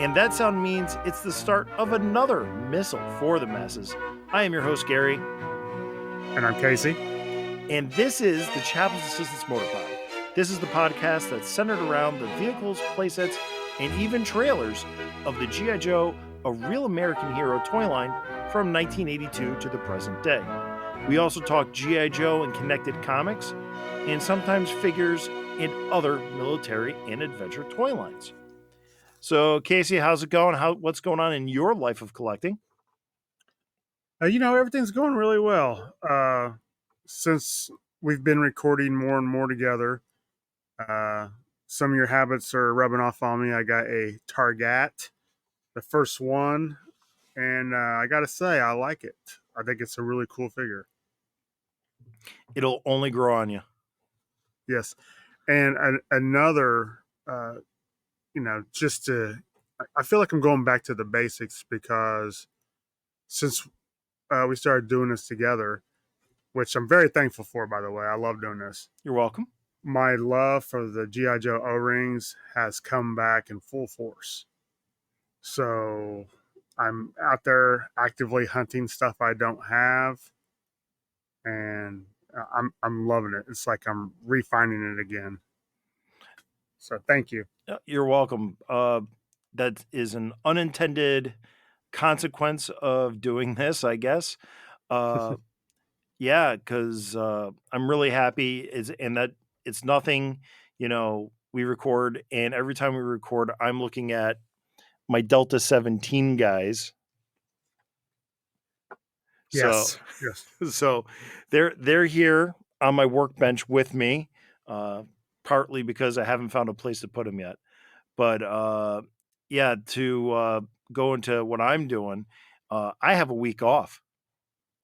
And that sound means it's the start of another Missal for the masses. I am your host, Gary. And I'm Casey. And this is the Chaplain's Assistance Motor Pod. This is the podcast that's centered around the vehicles, playsets, and even trailers of the G.I. Joe, a real American hero toy line from 1982 to the present day. We also talk G.I. Joe and connected comics, and sometimes figures and other military and adventure toy lines. So, Casey, how's it going? What's going on in your life of collecting? Everything's going really well. Since we've been recording more and more together, some of your habits are rubbing off on me. I got a Target, the first one, and I got to say, I like it. I think it's a really cool figure. It'll only grow on you. Yes. And another, I feel like I'm going back to the basics because since we started doing this together, which I'm very thankful for, by the way. I love doing this. You're welcome. My love for the G.I. Joe O-rings has come back in full force. So I'm out there actively hunting stuff I don't have, and I'm loving it. It's like I'm refining it again. So thank you. You're welcome. That is an unintended consequence of doing this, I guess. Yeah, because I'm really happy. And that it's nothing, we record, and every time we record, I'm looking at my Delta 17 guys. Yes. So they're here on my workbench with me, partly because I haven't found a place to put them yet. But to go into what I'm doing, I have a week off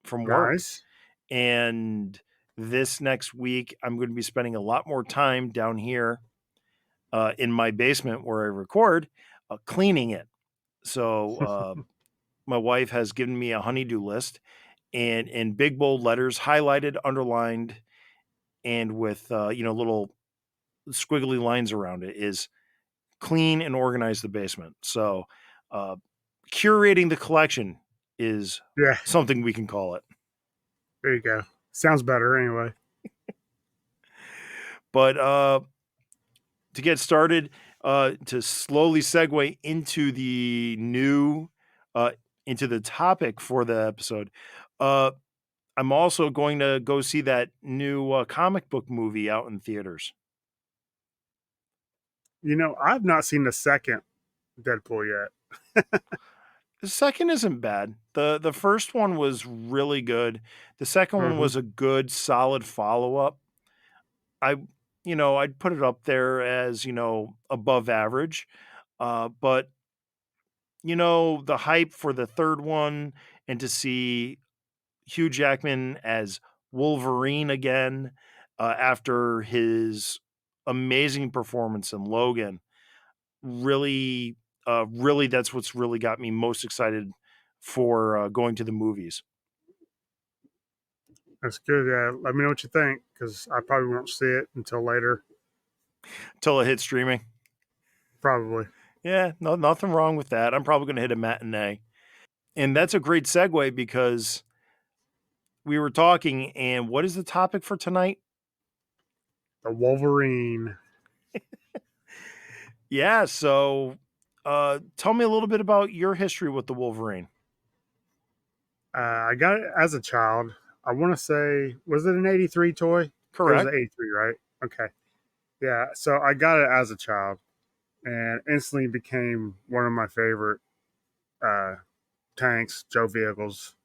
from work. Nice. And this next week, I'm going to be spending a lot more time down here in my basement where I record, cleaning it. So my wife has given me a honey-do list, and in big bold letters, highlighted, underlined, and with little squiggly lines around it, is clean and organize the basement. So curating the collection is something we can call it. There you go. Sounds better anyway. But to get started, to slowly segue into the new, into the topic for the episode, I'm also going to go see that new comic book movie out in theaters. I've not seen the second Deadpool yet. The second isn't bad. The first one was really good. The second one was a good, solid follow-up. I'd put it up there as, above average. But, the hype for the third one, and to see Hugh Jackman as Wolverine again, after his amazing performance in Logan, really, that's what's really got me most excited for going to the movies. That's good. Yeah, let me know what you think, because I probably won't see it until later. Until it hits streaming? Probably. Yeah, nothing wrong with that. I'm probably going to hit a matinee. And that's a great segue, because we were talking, and what is the topic for tonight? The Wolverine. Yeah, so tell me a little bit about your history with the Wolverine. I got it as a child. I want to say, was it an 83 toy? Correct. It was an 83, right? Okay. Yeah, so I got it as a child and instantly became one of my favorite tanks, Joe vehicles.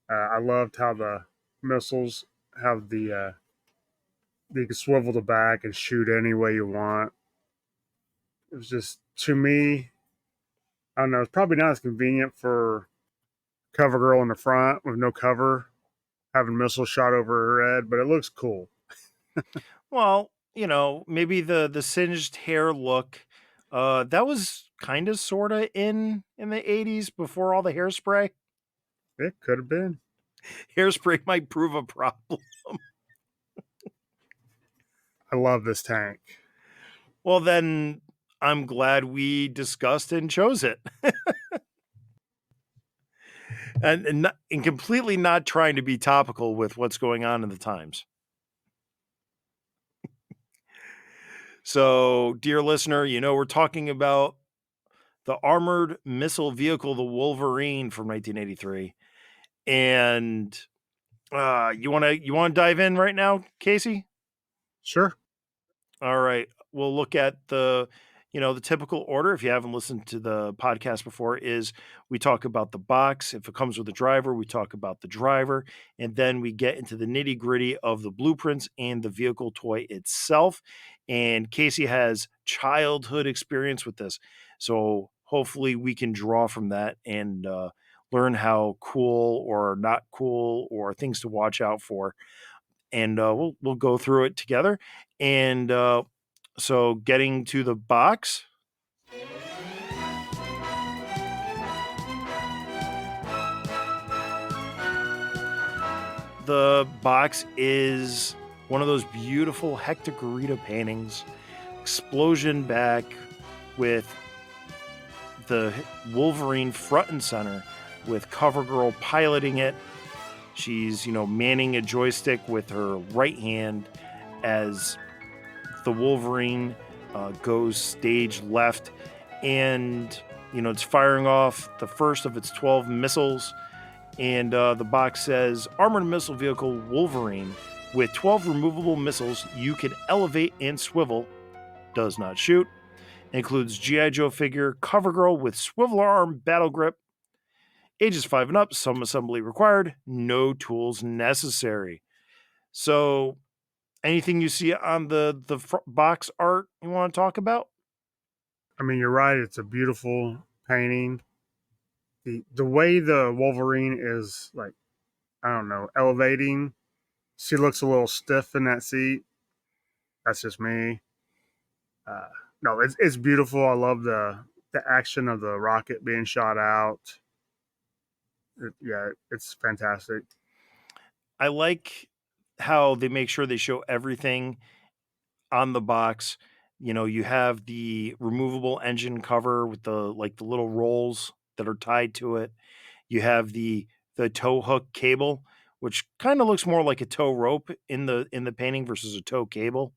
I loved how the missiles have you can swivel the back and shoot any way you want. It was just, to me, I don't know, it's probably not as convenient for cover girl in the front with no cover, having missiles shot over her head, but it looks cool. Well, maybe the singed hair look, that was kind of sort of in the 80s before all the hairspray. It could have been. Hairspray might prove a problem. I love this tank. Well, then I'm glad we discussed and chose it. And completely not trying to be topical with what's going on in the times. So, dear listener, we're talking about the armored missile vehicle, the Wolverine from 1983. And you want to dive in right now, Casey? Sure. All right. We'll look at the typical order. If you haven't listened to the podcast before, is we talk about the box. If it comes with a driver, we talk about the driver. And then we get into the nitty gritty of the blueprints and the vehicle toy itself. And Casey has childhood experience with this. So hopefully we can draw from that and learn how cool or not cool or things to watch out for, and we'll go through it together. And so, getting to the box, the box is one of those beautiful Hector Garita paintings, explosion back with the Wolverine front and center, with CoverGirl piloting it. She's manning a joystick with her right hand as the Wolverine goes stage left, and it's firing off the first of its 12 missiles. And the box says armored missile vehicle Wolverine with 12 removable missiles you can elevate and swivel, does not shoot. Includes G.I. Joe figure, CoverGirl with swivel arm battle grip, ages 5 and up, some assembly required, no tools necessary. So, anything you see on the box art you want to talk about? I mean, you're right. It's a beautiful painting. The way the Wolverine is like, I don't know, elevating. She looks a little stiff in that seat. That's just me. Uh, no, it's beautiful. I love the action of the rocket being shot out. Yeah, it's fantastic. I like how they make sure they show everything on the box. You have the removable engine cover with the little rolls that are tied to it. You have the tow hook cable, which kind of looks more like a tow rope in the painting versus a tow cable.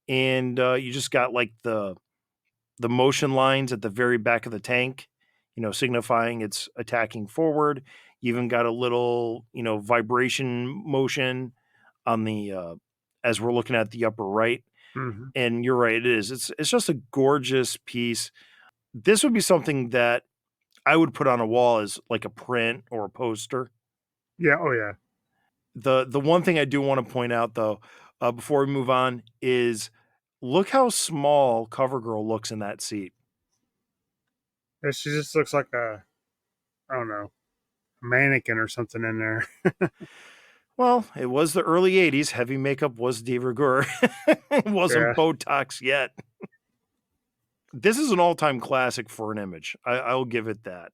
And you just got like the motion lines at the very back of the tank, signifying it's attacking forward. You even got a little, vibration motion on the as we're looking at the upper right. Hmm. And you're right, it is. It's just a gorgeous piece. This would be something that I would put on a wall as like a print or a poster. Yeah. Oh, yeah. The one thing I do want to point out though, before we move on, is look how small CoverGirl looks in that seat. Yeah, she just looks like I don't know, a mannequin or something in there. Well, it was the early 80s. Heavy makeup was de rigueur. It Yeah. wasn't Botox yet. This is an all time classic for an image. I'll give it that.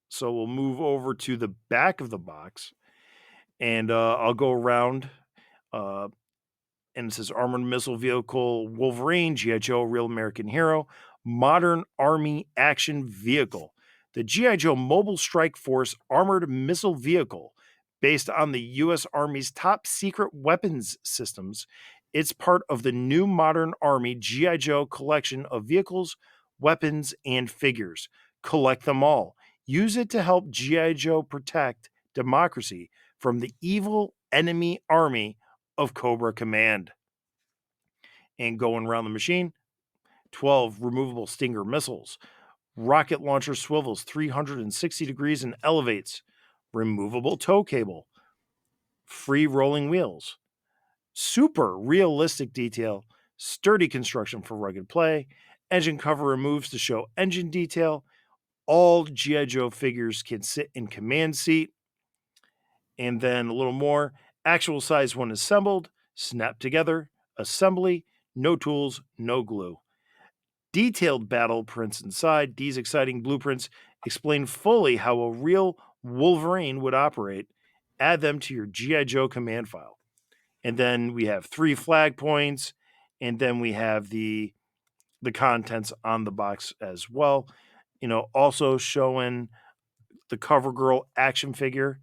So we'll move over to the back of the box, and I'll go around. Uh, and it says Armored Missile Vehicle Wolverine, G.I. Joe, Real American Hero, Modern Army Action Vehicle. The G.I. Joe Mobile Strike Force Armored Missile Vehicle, based on the U.S. Army's top secret weapons systems. It's part of the new Modern Army G.I. Joe collection of vehicles, weapons, and figures. Collect them all. Use it to help G.I. Joe protect democracy from the evil enemy army of Cobra Command. And going around the machine, 12 removable Stinger missiles. Rocket launcher swivels 360 degrees and elevates. Removable tow cable. Free rolling wheels. Super realistic detail. Sturdy construction for rugged play. Engine cover removes to show engine detail. All G.I. Joe figures can sit in command seat. And then a little more. Actual size when assembled. Snap together. Assembly. No tools, no glue. Detailed battle prints inside. These exciting blueprints explain fully how a real Wolverine would operate. Add them to your G.I. Joe command file. And then we have 3 flag points and then we have the contents on the box as well. Also showing the CoverGirl action figure,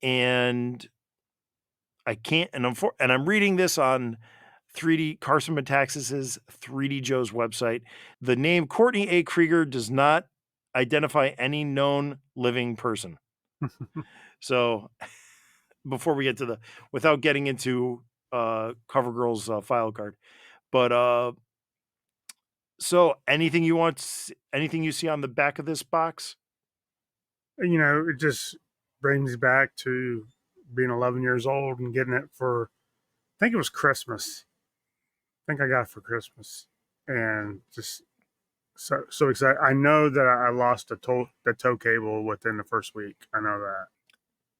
and I can't, and I'm reading this on 3D Carson Metaxas's 3D Joe's website. The name Courtney A. Krieger does not identify any known living person. So before we get to without getting into CoverGirl's file card, but so anything anything you see on the back of this box? It just brings back to being 11 years old and getting it for, I think it was Christmas. I think I got it for Christmas, and just so excited. I know that I lost the tow cable within the first week. I know that.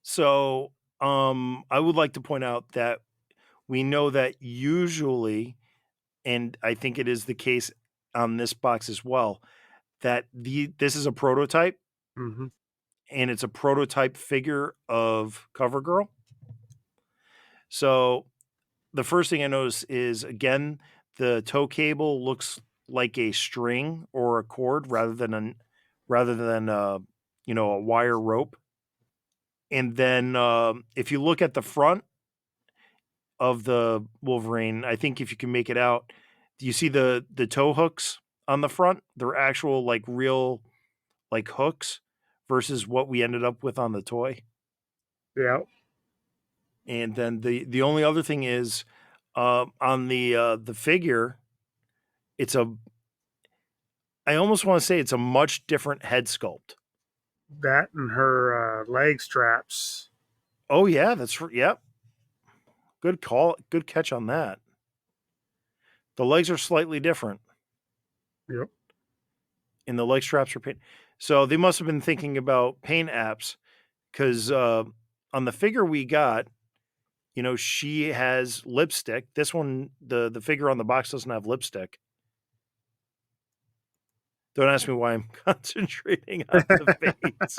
So I would like to point out that we know that usually, and I think it is the case on this box as well, that this is a prototype, Hmm. and it's a prototype figure of CoverGirl. So the first thing I notice is, again, the tow cable looks like a string or a cord rather than a wire rope. And then if you look at the front of the Wolverine, I think if you can make it out, do you see the tow hooks on the front? They're actual like real like hooks versus what we ended up with on the toy. Yeah, And then the only other thing is on the figure, it's a I almost want to say it's a much different head sculpt. that and her leg straps. Oh yeah, yep. Good call. Good catch on that. The legs are slightly different, Yep. and the leg straps are paint. So they must have been thinking about paint apps because on the figure we got, she has lipstick. This one, the figure on the box doesn't have lipstick. Don't ask me why I'm concentrating on the face.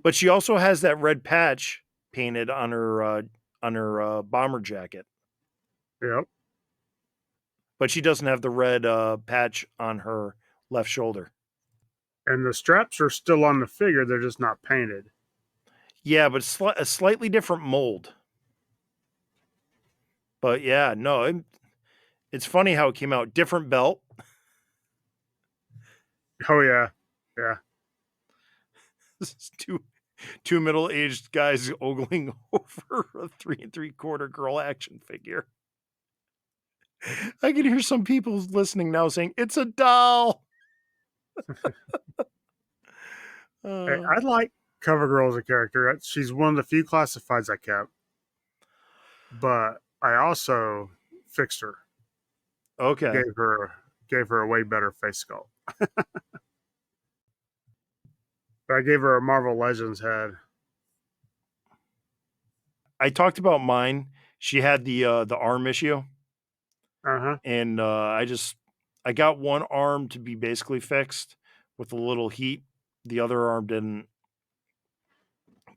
But she also has that red patch painted on her bomber jacket. Yep. But she doesn't have the red patch on her left shoulder. And the straps are still on the figure; they're just not painted. Yeah, but a slightly different mold. But yeah, no, it's funny how it came out. Different belt. Oh yeah, yeah. This is two middle-aged guys ogling over a 3 3/4 girl action figure. I can hear some people listening now saying, "It's a doll." Hey, Uh, I like CoverGirl as a character. She's one of the few classifieds I kept, but I also fixed her. okay. Gave her a way better face sculpt. But I gave her a Marvel Legends head. I talked about mine. She had the arm issue, Uh huh. and I got one arm to be basically fixed with a little heat. The other arm didn't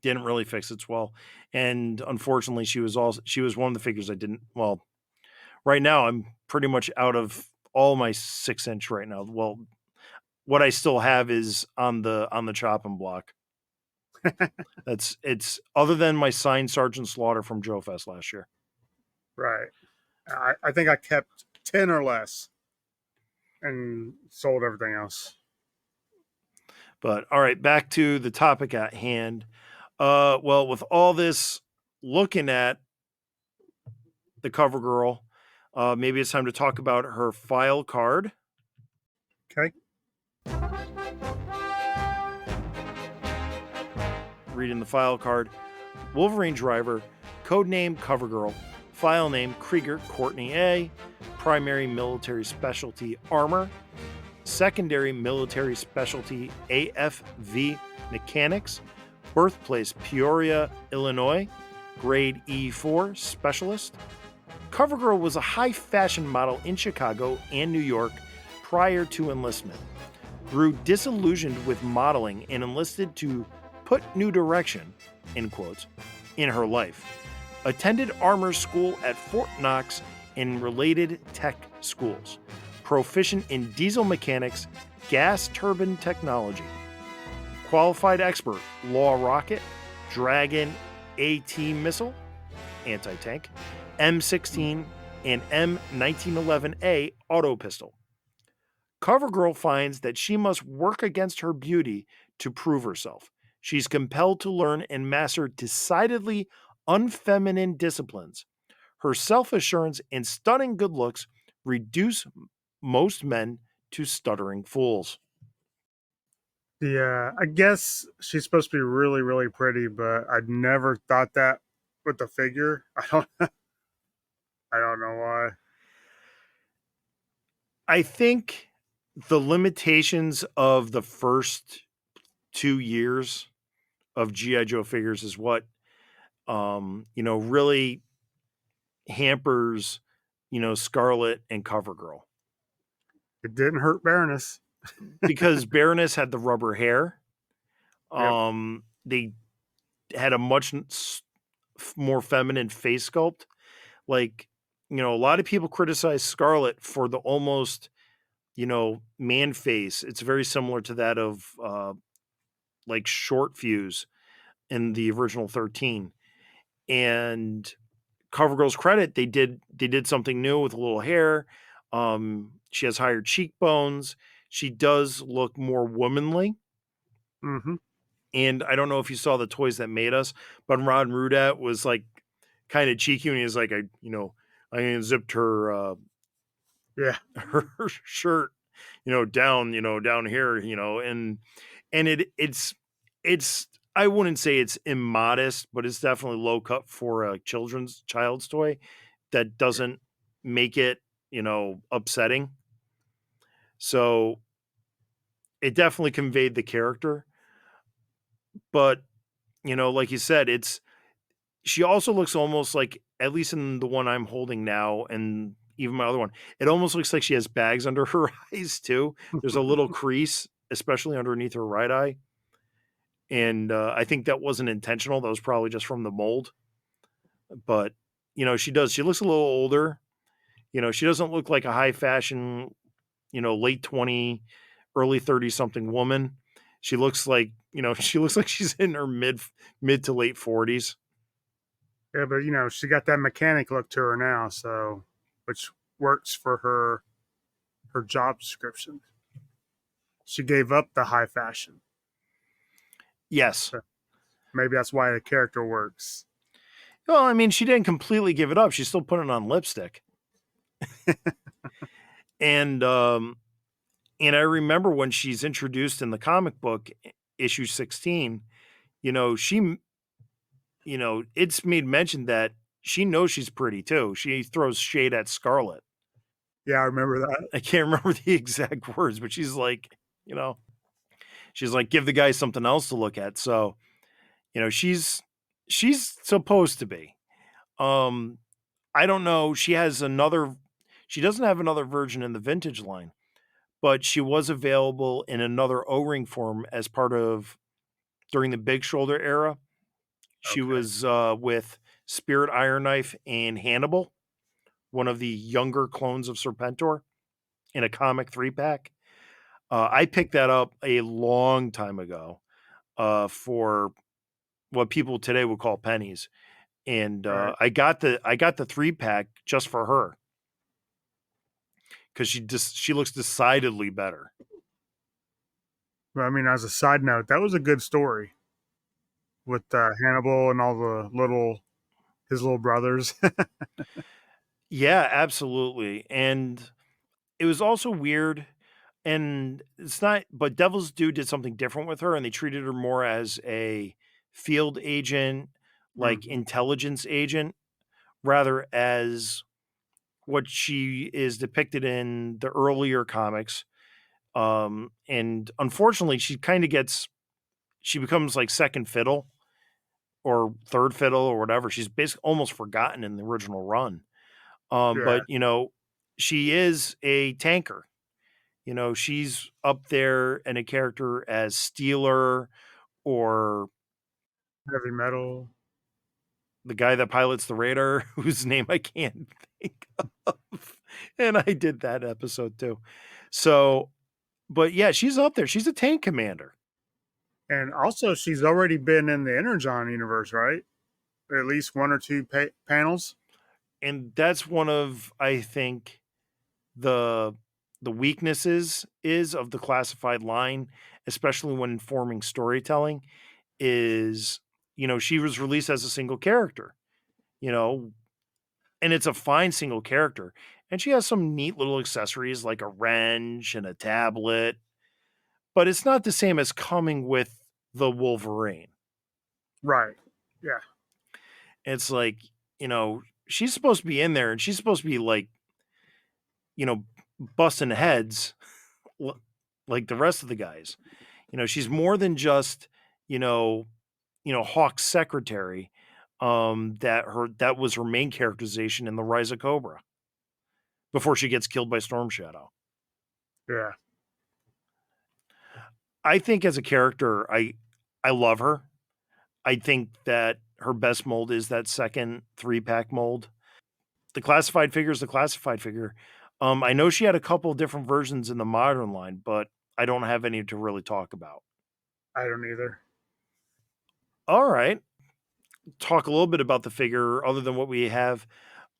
really fix its well, and unfortunately, she was one of the figures I didn't. Well, right now I'm pretty much out of all my 6-inch right now. Well, what I still have is on the chopping block. It's other than my signed Sergeant Slaughter from Joe Fest last year. Right. I think I kept 10 or less and sold everything else. But all right, back to the topic at hand. Well, with all this looking at the cover girl, maybe it's time to talk about her file card. Okay. Reading the file card: Wolverine driver, codename Covergirl, file name Krieger Courtney A, primary military specialty armor, secondary military specialty AFV mechanics, birthplace Peoria, Illinois, grade E4 specialist. Covergirl was a high fashion model in Chicago and New York prior to enlistment. Grew disillusioned with modeling and enlisted to put new direction, in quotes, in her life. Attended armor school at Fort Knox and related tech schools, proficient in diesel mechanics, gas turbine technology, qualified expert, law rocket, Dragon AT missile, anti tank, M16, and M1911A auto pistol. Covergirl finds that she must work against her beauty to prove herself. She's compelled to learn and master decidedly unfeminine disciplines. Her self assurance and stunning good looks reduce most men to stuttering fools. Yeah, I guess she's supposed to be really, really pretty, but I'd never thought that with the figure. I don't know why. I think the limitations of the first 2 years of G.I. Joe figures is what, really hampers, Scarlet and Covergirl, It didn't hurt Baroness. because Baroness had the rubber hair. Yep. They had a much more feminine face sculpt. Like, a lot of people criticize Scarlet for the almost, man face. It's very similar to that of like Short Fuse in the original 13. And CoverGirl's credit, they did something new with a little hair. She has higher cheekbones. She does look more womanly. Hmm. And I don't know if you saw the Toys That Made Us, but Ron Rudat was like kind of cheeky when he was like, I unzipped her Yeah. her shirt, down here, and it's I wouldn't say it's immodest, but it's definitely low cut for a child's toy that doesn't make it, upsetting. So it definitely conveyed the character, but like you said, she also looks almost like, at least in the one I'm holding now, and even my other one, it almost looks like she has bags under her eyes too. There's a little crease, especially underneath her right eye. And I think that wasn't intentional. That was probably just from the mold. But, she looks a little older. She doesn't look like a high fashion, late 20, early 30 something woman. She looks like, she looks like she's in her mid to late 40s. Yeah, but she got that mechanic look to her now, so which works for her job description. She gave up the high fashion. Yes. So maybe that's why the character works. Well, I mean, she didn't completely give it up. She's still putting on lipstick. And and I remember when she's introduced in the comic book, issue 16, she it's made mention that she knows she's pretty too. She throws shade at Scarlet. Yeah, I remember that. I can't remember the exact words, but you know, she's like, give the guy something else to look at. So, she's supposed to be. Um, I don't know. She doesn't have another version in the vintage line, but she was available in another O-ring form as part of during the Big Shoulder era. She Okay. was with Spirit Iron Knife and Hannibal, one of the younger clones of Serpentor, in a comic 3-pack. I picked that up a long time ago for what people today would call pennies, and Right. I got the 3-pack just for her because she looks decidedly better. But I mean, as a side note, that was a good story with Hannibal and all the his little brothers. Yeah, absolutely, and it was also weird, and it's not, but Devil's Due did something different with her, and they treated her more as a field agent, like Hmm. intelligence agent, rather as what she is depicted in the earlier comics. And unfortunately, she becomes like second fiddle or third fiddle or whatever. She's basically almost forgotten in the original run. Yeah, But she is a tanker. She's up there in a character as Steeler, or heavy metal. the guy that pilots the radar, whose name I can't. of. And I did that episode too. So, but yeah, she's up there. She's a tank commander. And also, she's already been in the Energon universe, right? At least one or two panels. And that's one of, I think, the the weaknesses is of the classified line, especially when informing storytelling, is, she was released as a single character, you know, and it's a fine single character. And she has some neat little accessories like a wrench and a tablet, but it's not the same as coming with the Wolverine. Right. Yeah. It's like, she's supposed to be in there and she's supposed to be like, you know, busting heads like the rest of the guys. She's more than just, you know, Hawk's secretary. That was her main characterization in the Rise of Cobra before she gets killed by Storm Shadow. Yeah. I think as a character, I love her. I think that her best mold is that second 3-pack mold. The classified figure is the classified figure. I know she had a couple different versions in the modern line, but I don't have any to really talk about. I don't either. All right. Talk a little bit about the figure other than what we have.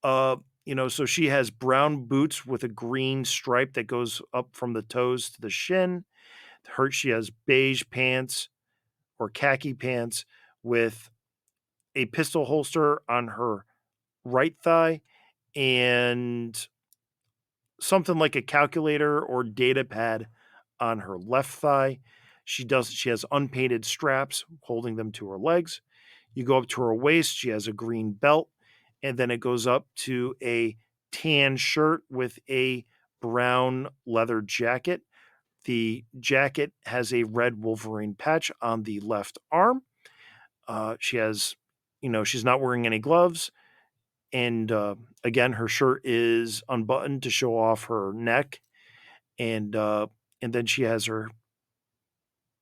So she has brown boots with a green stripe that goes up from the toes to the shin. She has beige pants or khaki pants with a pistol holster on her right thigh and something like a calculator or data pad on her left thigh. She has unpainted straps holding them to her legs. You go up to her waist, she has a green belt, and then it goes up to a tan shirt with a brown leather jacket. The jacket has a red Wolverine patch on the left arm. She has, she's not wearing any gloves. And again, her shirt is unbuttoned to show off her neck. And then she has her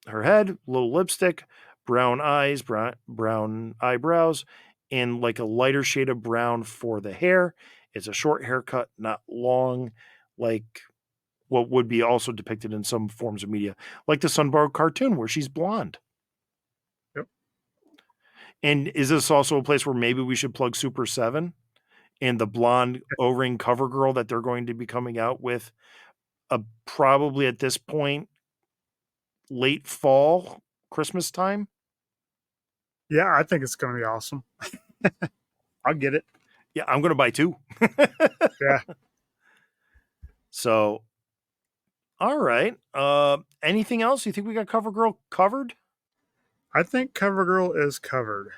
head, little lipstick, brown eyes, brown eyebrows, and like a lighter shade of brown for the hair. It's a short haircut, not long, like what would be also depicted in some forms of media, like the Sunborg cartoon where she's blonde. Yep. And is this also a place where maybe we should plug Super 7 and the blonde O-ring cover girl that they're going to be coming out with probably at this point late fall, Christmas time? Yeah, I think it's going to be awesome. I'll get it. Yeah, I'm gonna buy 2. Yeah. So, all right. Anything else? You think we got CoverGirl covered? I think CoverGirl is covered.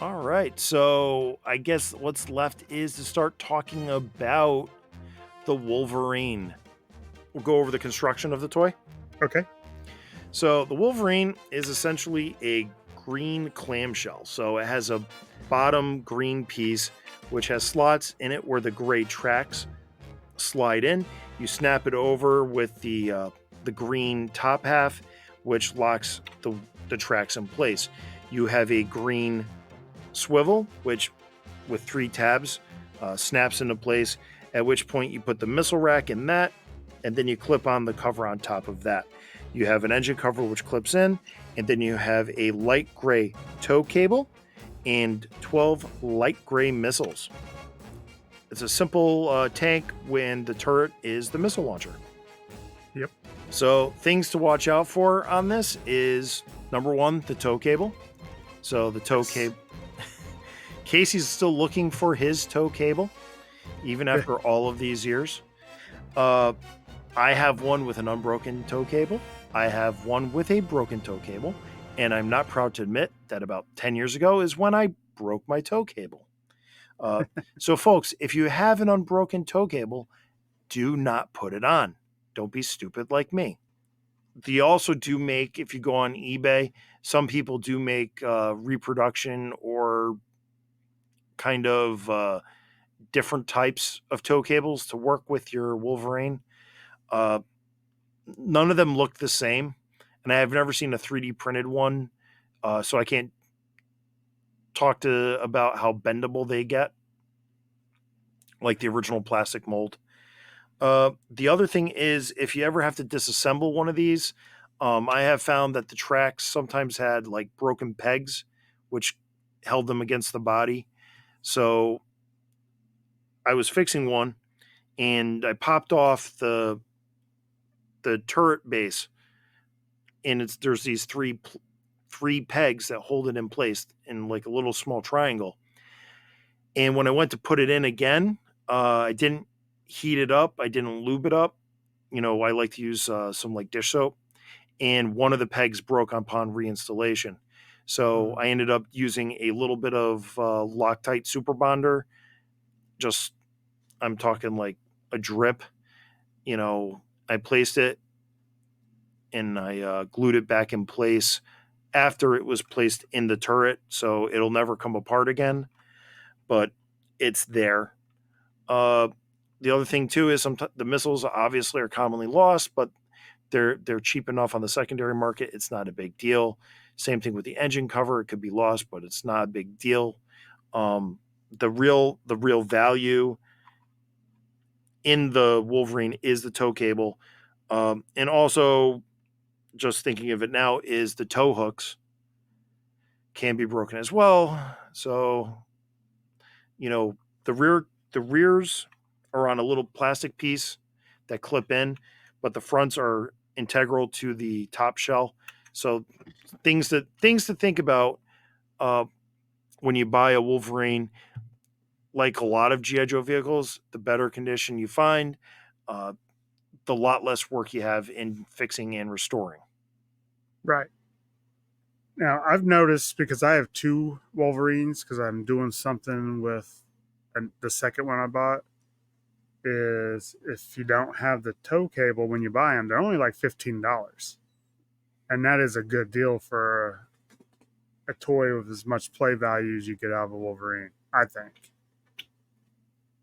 All right. So, I guess what's left is to start talking about the Wolverine. We'll go over the construction of the toy. Okay. So, the Wolverine is essentially a green clamshell. So, it has a bottom green piece which has slots in it where the gray tracks slide in. You snap it over with the green top half, which locks the tracks in place. You have a green swivel, which with 3 tabs snaps into place. At which point you put the missile rack in that, and then you clip on the cover on top of that. You have an engine cover which clips in, and then you have a light gray tow cable and 12 light gray missiles. It's a simple tank when the turret is the missile launcher. Yep. So things to watch out for on this is, number 1, the tow cable. So the tow cable. Casey's still looking for his tow cable, even after all of these years. I have one with an unbroken tow cable. I have one with a broken tow cable. And I'm not proud to admit that about 10 years ago is when I broke my tow cable. So, folks, if you have an unbroken tow cable, do not put it on. Don't be stupid like me. They also do make, if you go on eBay, some people do make reproduction or kind of different types of tow cables to work with your Wolverine. None of them look the same, and I have never seen a 3D printed one so I can't talk to about how bendable they get, like the original plastic mold. The other thing is, if you ever have to disassemble one of these, I have found that the tracks sometimes had like broken pegs, which held them against the body. So I was fixing one, and I popped off the turret base, and there's these three pegs that hold it in place in like a little small triangle. And when I went to put it in again, I didn't heat it up. I didn't lube it up. I like to use some like dish soap, and one of the pegs broke upon reinstallation. So Mm. I ended up using a little bit of Loctite Super Bonder. Just I'm talking like a drip. I placed it and I glued it back in place after it was placed in the turret, so it'll never come apart again. But it's there. Uh, the other thing too is sometimes the missiles obviously are commonly lost, but they're cheap enough on the secondary market. It's not a big deal. Same thing with the engine cover; it could be lost, but it's not a big deal. Um, the real value in the Wolverine is the tow cable, and also just thinking of it now is the tow hooks can be broken as well. So you know the rears are on a little plastic piece that clip in, but the fronts are integral to the top shell. So things to think about uh, when you buy a Wolverine. Like a lot of GI Joe vehicles, the better condition you find, uh, the lot less work you have in fixing and restoring. Right. Now, I've noticed because I have two Wolverines because I'm doing something with the second one I bought is if you don't have the tow cable when you buy them, they're only like $15. And that is a good deal for a toy with as much play value as you get out of a Wolverine, I think.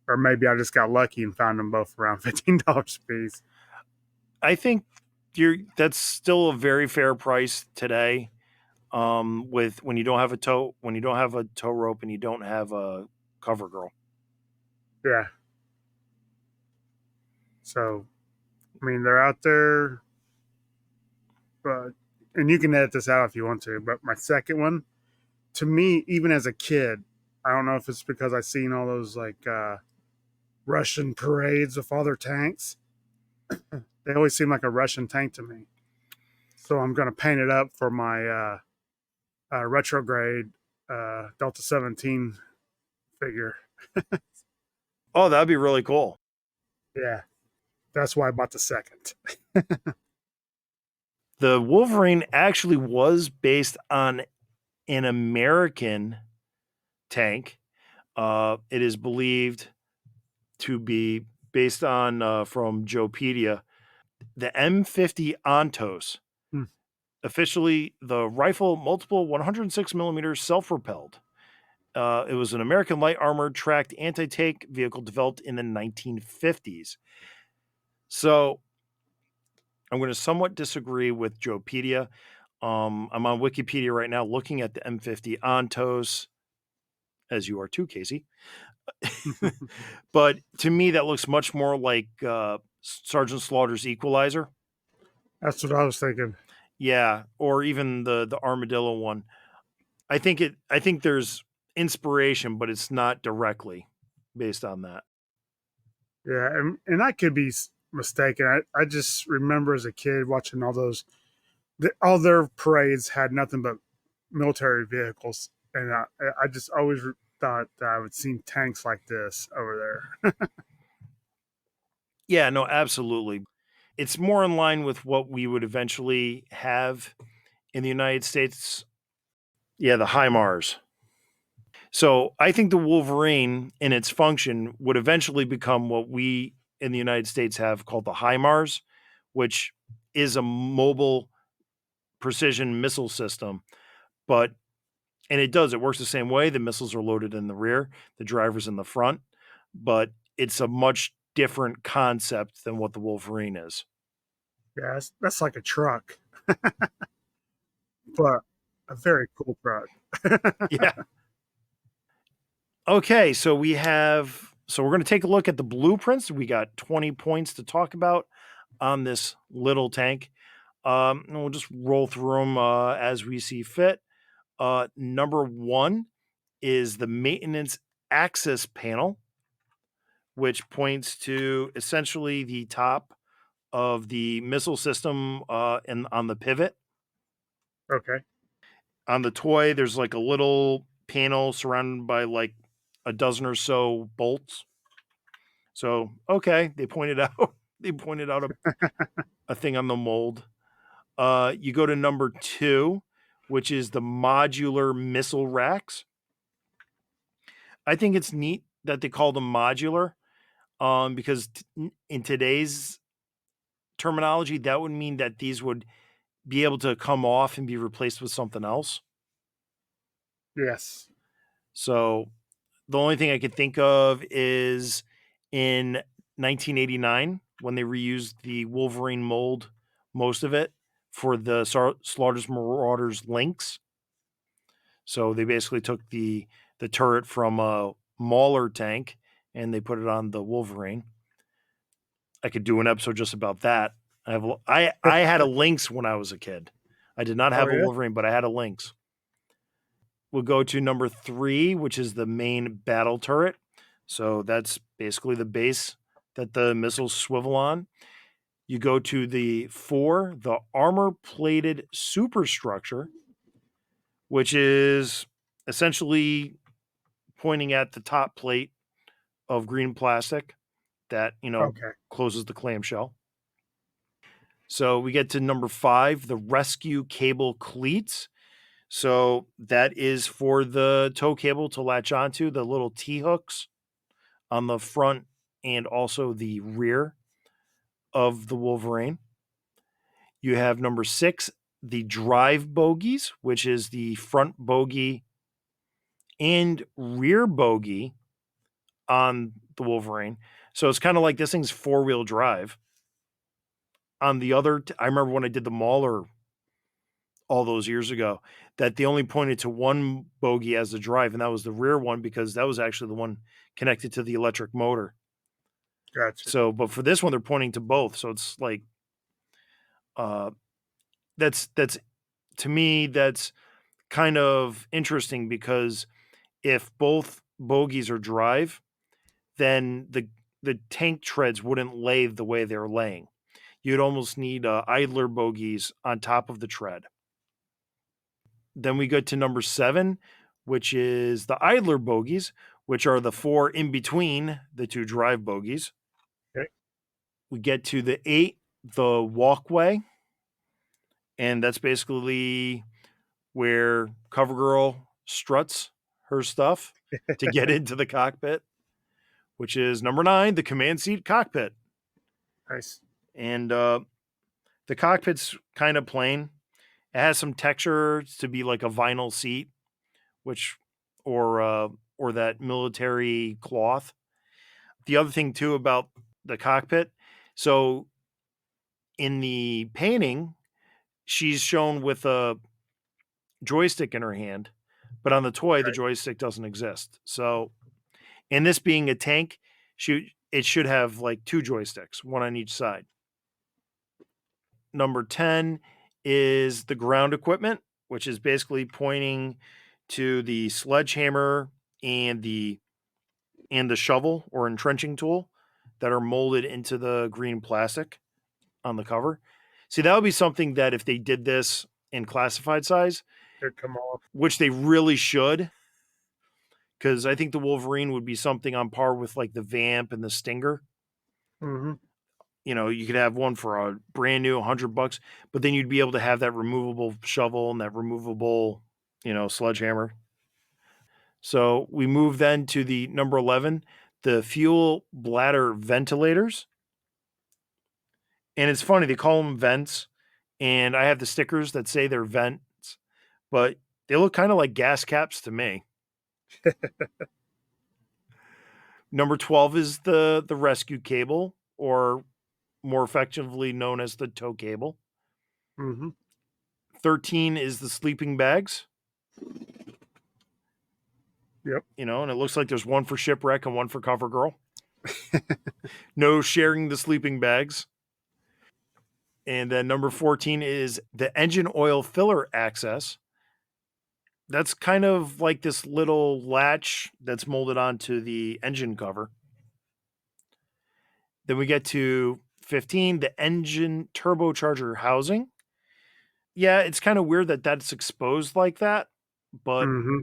Or maybe I just got lucky and found them both around $15 a piece. I think that's still a very fair price today. With when you don't have a tow rope and you don't have a cover girl. Yeah. So, I mean, they're out there, but, and you can edit this out if you want to, but my second one, to me, even as a kid, I don't know if it's because I seen all those like Russian parades with all their tanks. They always seem like a Russian tank to me. So I'm going to paint it up for my retrograde Delta 17 figure. Oh, that'd be really cool. Yeah, that's why I bought the second. The Wolverine actually was based on an American tank. It is believed to be based on from Joepedia, the M50 Ontos, Hmm. officially the rifle multiple 106 millimeters self-propelled. It was an American light armored tracked anti-tank vehicle developed in the 1950s. So I'm going to somewhat disagree with Joepedia. I'm on Wikipedia right now looking at the M50 Ontos, as you are too, Casey. But to me, that looks much more like Sergeant Slaughter's Equalizer. That's what I was thinking. Yeah, or even the Armadillo one. I think there's inspiration, but it's not directly based on that. Yeah, and I could be mistaken. I just remember as a kid watching all those, all their parades had nothing but military vehicles, and I just always thought that I would see tanks like this over there. Yeah, no, absolutely. It's more in line with what we would eventually have in the United States. Yeah, the HIMARS. So I think the Wolverine in its function would eventually become what we in the United States have called the HIMARS, which is a mobile precision missile system. But and it works the same way. The missiles are loaded in the rear, the driver's in the front, but it's a much different concept than what the Wolverine is. Yeah, that's like a truck, but A very cool truck. Yeah. Okay, so we're going to take a look at the blueprints. We got 20 points to talk about on this little tank. And we'll just roll through them as we see fit. Number one is the maintenance access panel, which points to essentially the top of the missile system and on the pivot. Okay. On the toy, there's like a little panel surrounded by like a dozen or so bolts. So okay, they pointed out they pointed out a thing on the mold. You go to number two, which is the modular missile racks. I think it's neat that they call them modular, because in today's terminology, that would mean that these would be able to come off and be replaced with something else. Yes. So the only thing I could think of is in 1989 when they reused the Wolverine mold, most of it for the Slaughter's Marauders Lynx. So they basically took the turret from a Mauler tank and they put it on the Wolverine. I could do an episode just about that. I had a Lynx when I was a kid. I did not Oh have a yeah. Wolverine, but I had a Lynx. We'll go to number three, which is the main battle turret. So that's basically the base that the missiles swivel on. You go to the four, the armor plated superstructure, which is essentially pointing at the top plate of green plastic that, Okay. closes the clamshell. So we get to number five, the rescue cable cleats. So that is for the tow cable to latch onto, the little T hooks on the front and also the rear of the Wolverine. You have number six, the drive bogies, which is the front bogey and rear bogey on the Wolverine. So it's kind of like this thing's four-wheel drive. On the other, I remember when I did the Mauler all those years ago, that they only pointed to one bogey as the drive, and that was the rear one because that was actually the one connected to the electric motor. Gotcha. So, but for this one, they're pointing to both. So it's like, uh, that's to me, that's kind of interesting because if both bogies are drive, then the tank treads wouldn't lay the way they're laying. You'd almost need idler bogies on top of the tread. Then we go to number seven, which is the idler bogies, which are the four in between the two drive bogies. Okay. We get to the eight, the walkway, and that's basically where CoverGirl struts her stuff to get into the cockpit, which is number nine, the command seat cockpit. Nice. And the cockpit's kind of plain. It has some texture to be like a vinyl seat, which or that military cloth. The other thing too about the cockpit, so in the painting, she's shown with a joystick in her hand, but on the toy, the Right. joystick doesn't exist. So, and this being a tank, it should have like two joysticks, one on each side. Number 10 is the ground equipment, which is basically pointing to the sledgehammer and the shovel or entrenching tool that are molded into the green plastic on the cover. See, that would be something that if they did this in classified size, Could come off. which they really should, because I think the Wolverine would be something on par with like the Vamp and the Stinger. Mm-hmm. You could have one for a brand new $100, but then you'd be able to have that removable shovel and that removable, sledgehammer. So we move then to the number 11, the fuel bladder ventilators. And it's funny, they call them vents. And I have the stickers that say they're vents, but they look kind of like gas caps to me. Number 12 is the rescue cable, or more effectively known as the tow cable. Mm-hmm. 13 is the sleeping bags, Yep. and it looks like there's one for shipwreck and one for cover girl. No sharing the sleeping bags. And then number 14 is the engine oil filler access. That's kind of like this little latch that's molded onto the engine cover. Then we get to 15, the engine turbocharger housing. Yeah, it's kind of weird that that's exposed like that, but Hmm.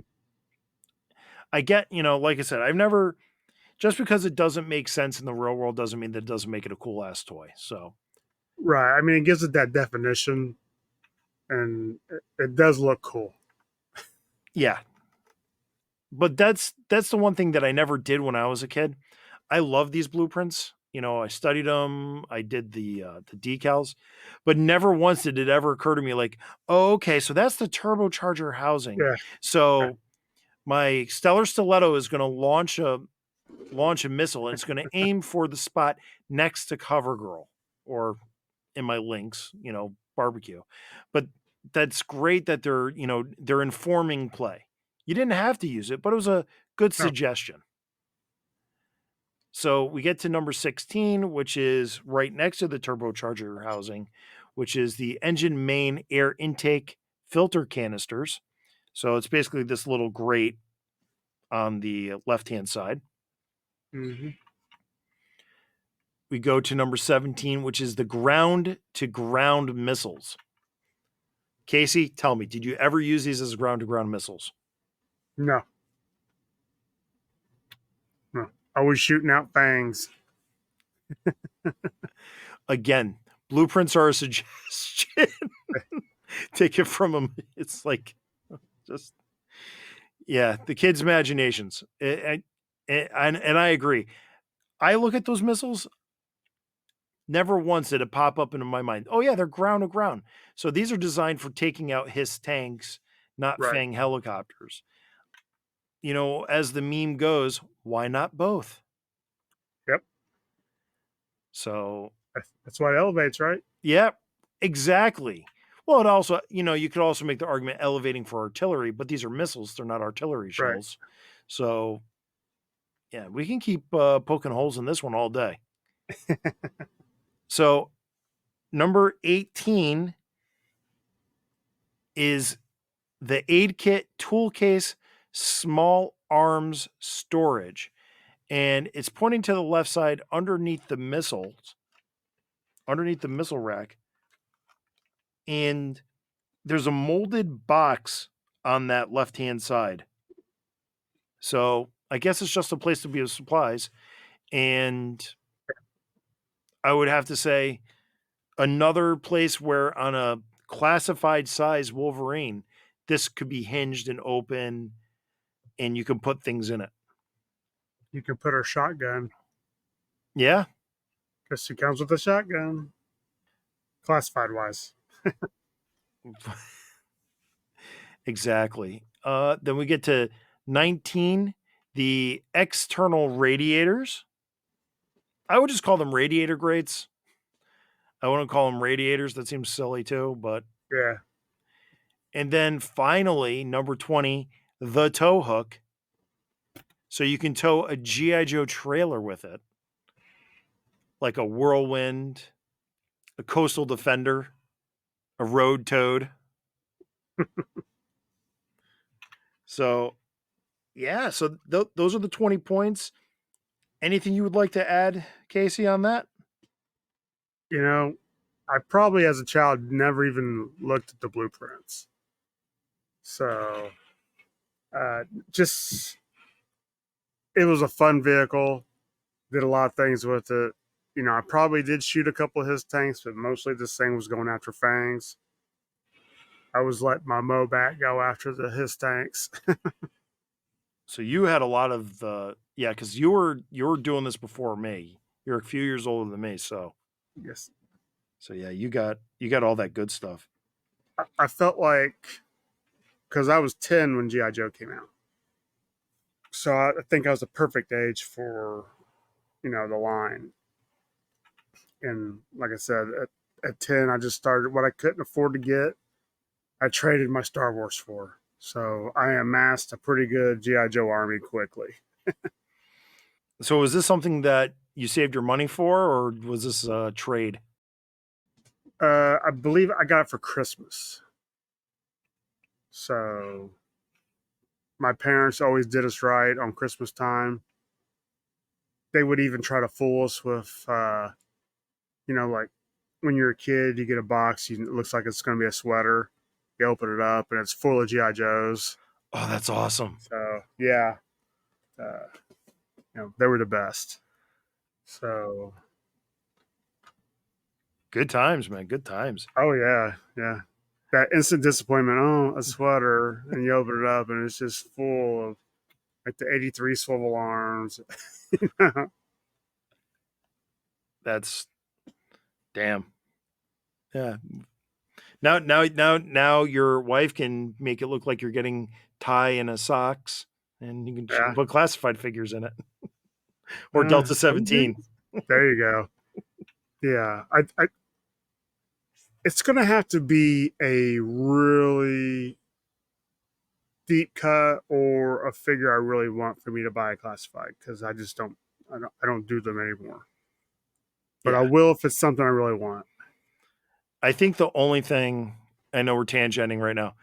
I get, like I said, I've never, just because it doesn't make sense in the real world doesn't mean that it doesn't make it a cool ass toy. So, Right. I mean, it gives it that definition, and it does look cool. yeah. But that's the one thing that I never did when I was a kid. I love these blueprints. I studied them. I did the decals, but never once did it ever occur to me like, oh, okay, so that's the turbocharger housing. Yeah. Right. So my stellar stiletto is going to launch a missile, and it's going to aim for the spot next to cover girl, or in my links, barbecue. But that's great that they're informing play. You didn't have to use it, but it was a good No. suggestion. So we get to number 16, which is right next to the turbocharger housing, which is the engine main air intake filter canisters. So it's basically this little grate on the left hand side. Hmm. We go to number 17, which is the ground to ground missiles. Casey, tell me, did you ever use these as ground to ground missiles? No. No. I was shooting out fangs. Again, blueprints are a suggestion. Take it from them. It's like just, yeah, the kids' imaginations. And I agree. I look at those missiles, never once did it pop up into my mind. Oh, yeah, they're ground to ground. So these are designed for taking out HISS tanks, not Right. Fang helicopters. As the meme goes, why not both? Yep. So, That's why it elevates, right? yeah, exactly. Well, it also, you could also make the argument elevating for artillery, but these are missiles, they're not artillery Right. shells. So, yeah, we can keep poking holes in this one all day. So, number 18 is the aid kit tool case small arms storage. And it's pointing to the left side underneath the missile rack. And there's a molded box on that left hand side. So I guess it's just a place to be of supplies. And I would have to say another place where on a classified size Wolverine, this could be hinged and open and you can put things in it. You can put her shotgun Yeah. because she comes with a shotgun, classified wise. Exactly. Then we get to 19, the external radiators. I would just call them radiator grates. I wouldn't call them radiators. That seems silly too. But, Yeah. and then finally, number 20, the tow hook. So you can tow a G.I. Joe trailer with it, like a Whirlwind, a Coastal Defender, a Road Toad. So, yeah. So those are the 20 points. Anything you would like to add, Casey, on that? You know, I probably as a child never even looked at the blueprints. So uh, just it was a fun vehicle. Did a lot of things with it. I probably did shoot a couple of his tanks, but mostly this thing was going after fangs. I was letting my Mobac go after his tanks. So you had a lot of yeah, because you were doing this before me. You're a few years older than me, Yes, so yeah, you got all that good stuff. I felt like because I was 10 when GI Joe came out, so I think I was the perfect age for the line. And like I said, at 10, I just started what I couldn't afford to get. I traded my Star Wars for. So I amassed a pretty good GI Joe army quickly. So was this something that you saved your money for, or was this a trade? I believe I got it for Christmas. So my parents always did us right on Christmas time. They would even try to fool us with, like when you're a kid, you get a box, it looks like it's going to be a sweater. You open it up, and it's full of GI Joes. Oh, that's awesome. So yeah, uh, they were the best. So Good times, man. Good times. oh yeah, yeah. That instant disappointment. Oh, a sweater, and you open it up, and it's just full of like the '83 swivel arms. That's damn. Yeah. Now your wife can make it look like you're getting tie in a socks, and she can Yeah. put classified figures in it or Delta 17. There you go. Yeah, it's gonna have to be a really deep cut or a figure I really want for me to buy a classified because I just don't I don't do them anymore. But I Yeah. will if it's something I really want. I think the only thing I know we're tangenting right now.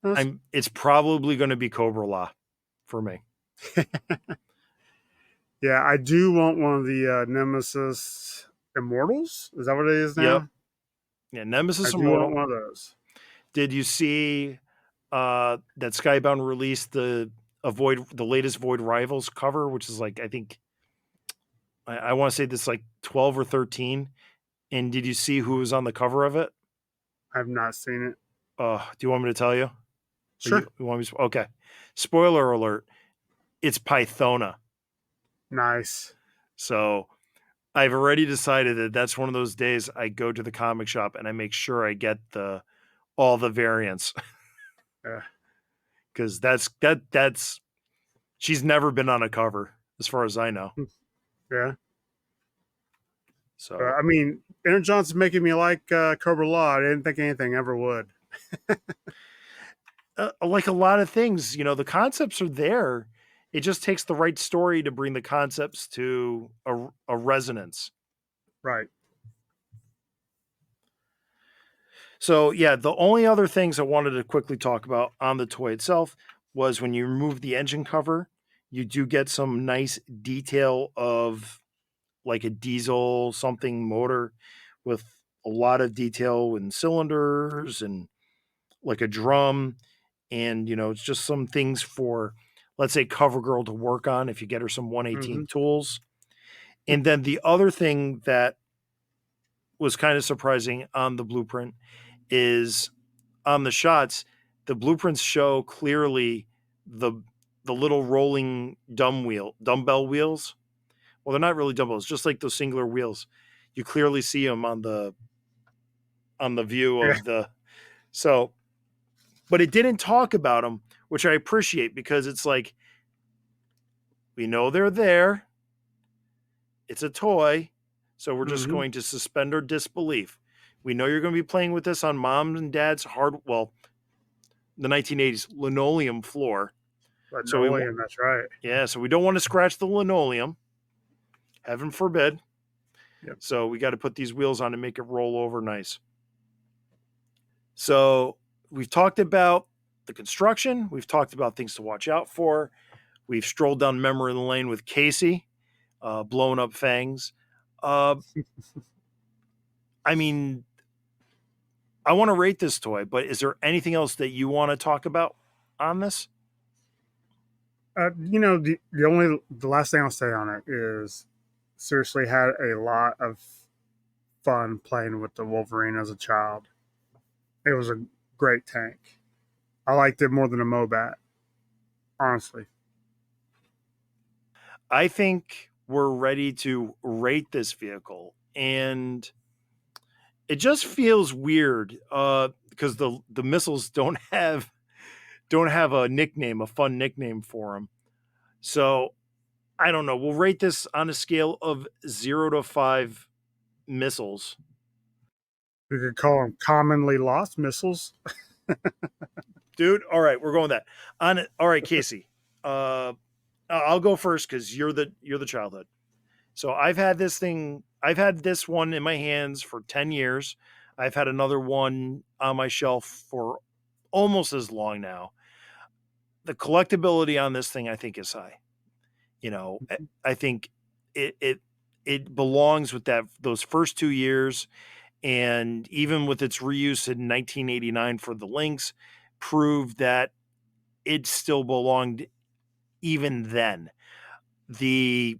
That's- It's probably going to be Cobra Law for me. yeah, I do want one of the Nemesis Immortals. Is that what it is Yep. now? Yeah, I Nemesis do want Immortal. one of those. Did you see that Skybound released the latest Void Rivals cover, which is like I think I want to say this like 12 or 13. And did you see who was on the cover of it? I've not seen it. Do you want me to tell you? Or Sure. you want me to, okay. Spoiler alert. It's Pythona. Nice. So I've already decided that that's one of those days I go to the comic shop and I make sure I get all the variants Yeah. because that's she's never been on a cover as far as I know. Yeah. So I mean, Inner Johnson's making me like Cobra Law. I didn't think anything ever would. like a lot of things, the concepts are there. It just takes the right story to bring the concepts to a resonance. Right. So yeah, the only other things I wanted to quickly talk about on the toy itself was when you remove the engine cover, you do get some nice detail of like a diesel something motor with a lot of detail and cylinders and like a drum. And it's just some things for, let's say, CoverGirl to work on if you get her some Mm-hmm. 118 tools. And then the other thing that was kind of surprising on the blueprint is on the shots, the blueprints show clearly the the little rolling dumbbell wheels. Well, they're not really dumbbells, just like those singular wheels. You clearly see them on the view Yeah. of the so, but it didn't talk about them, which I appreciate because it's like we know they're there. It's a toy, so we're just Mm-hmm. going to suspend our disbelief. We know you're going to be playing with this on mom and dad's the 1980s linoleum floor. So Linoleum. That's right. so we don't want to scratch the linoleum, heaven forbid. Yep. So we got to put these wheels on to make it roll over nice. So we've talked about the construction. We've talked about things to watch out for. We've strolled down memory lane with Casey, blowing up fangs. Uh, I mean, I want to rate this toy, but is there anything else that you want to talk about on this? The last thing I'll say on it is seriously had a lot of fun playing with the Wolverine as a child. It was a great tank. I liked it more than a Mobat, honestly. I think we're ready to rate this vehicle, and it just feels weird because the missiles don't have a nickname, a fun nickname for them. So I don't know. We'll rate this on a scale of 0 to 5 missiles. We could call them commonly lost missiles. Dude, all right, we're going with that. On it. All right, Casey. I'll go first because you're the childhood. So I've had this one in my hands for 10 years. I've had another one on my shelf for almost as long now. The collectability on this thing I think is high. You know, I think it it it belongs with those first 2 years, and even with its reuse in 1989 for the Lynx, proved that it still belonged even then. The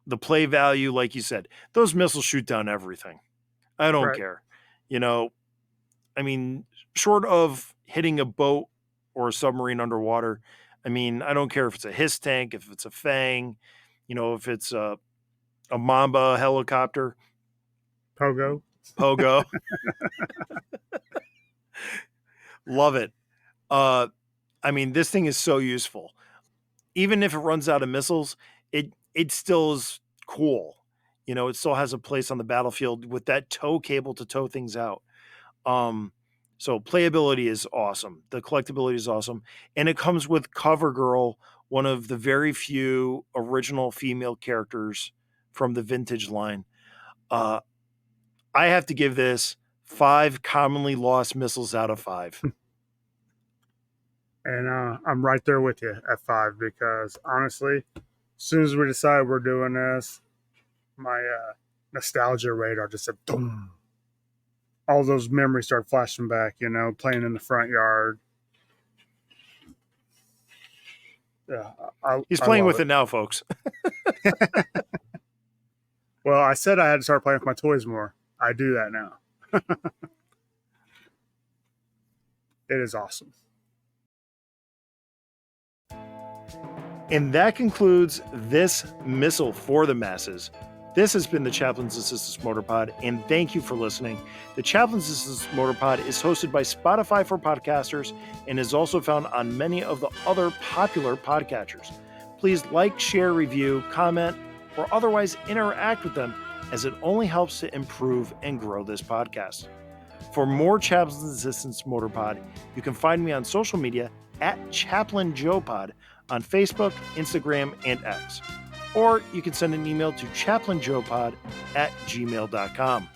the play value, like you said, those missiles shoot down everything. I don't Right. care. You know, I mean, short of hitting a boat or a submarine underwater, I mean, I don't care if it's a HISS tank, if it's a Fang, if it's a Mamba helicopter, Pogo. Pogo, love it. Uh, I mean, this thing is so useful. Even if it runs out of missiles, it still is cool. It still has a place on the battlefield with that tow cable to tow things out. Um, so playability is awesome. The collectability is awesome, and it comes with Cover Girl, one of the very few original female characters from the vintage line. Uh, I have to give this 5 commonly lost missiles out of 5. And I'm right there with you at 5 because honestly, as soon as we decide we're doing this, my nostalgia radar just said boom. All those memories start flashing back, playing in the front yard. Yeah, He's I playing love with it. it now, folks. Well, I said I had to start playing with my toys more. I do that now. It is awesome. And that concludes this Missile for the Masses. This has been the Chaplain's Assistance Motor Pod, and thank you for listening. The Chaplain's Assistance Motor Pod is hosted by Spotify for podcasters and is also found on many of the other popular podcatchers. Please like, share, review, comment, or otherwise interact with them, as it only helps to improve and grow this podcast. For more Chaplain's Assistance Motor Pod, you can find me on social media at Chaplain Joe Pod on Facebook, Instagram, and X. Or you can send an email to chaplainjoepod@gmail.com.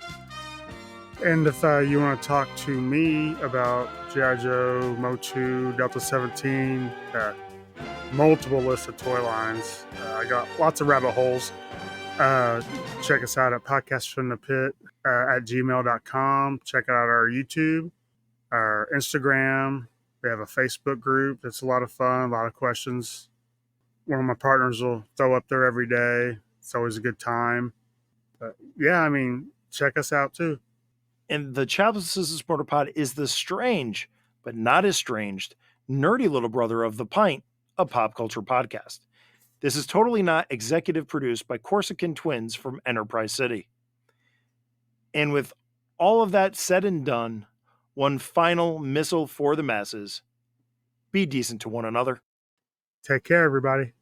And if you want to talk to me about G.I. Joe, Motu, Delta 17, multiple lists of toy lines, I got lots of rabbit holes. Check us out at Podcast from the Pit at gmail.com. Check out our YouTube, our Instagram. We have a Facebook group. It's a lot of fun, a lot of questions. One of my partners will throw up there every day. It's always a good time. But yeah, I mean, check us out too. And the Chaplain's Assistance Motor Pod is the strange, but not estranged, nerdy little brother of The Pint, a pop culture podcast. This is totally not executive produced by Corsican twins from Enterprise City. And with all of that said and done, one final missile for the masses: be decent to one another. Take care, everybody.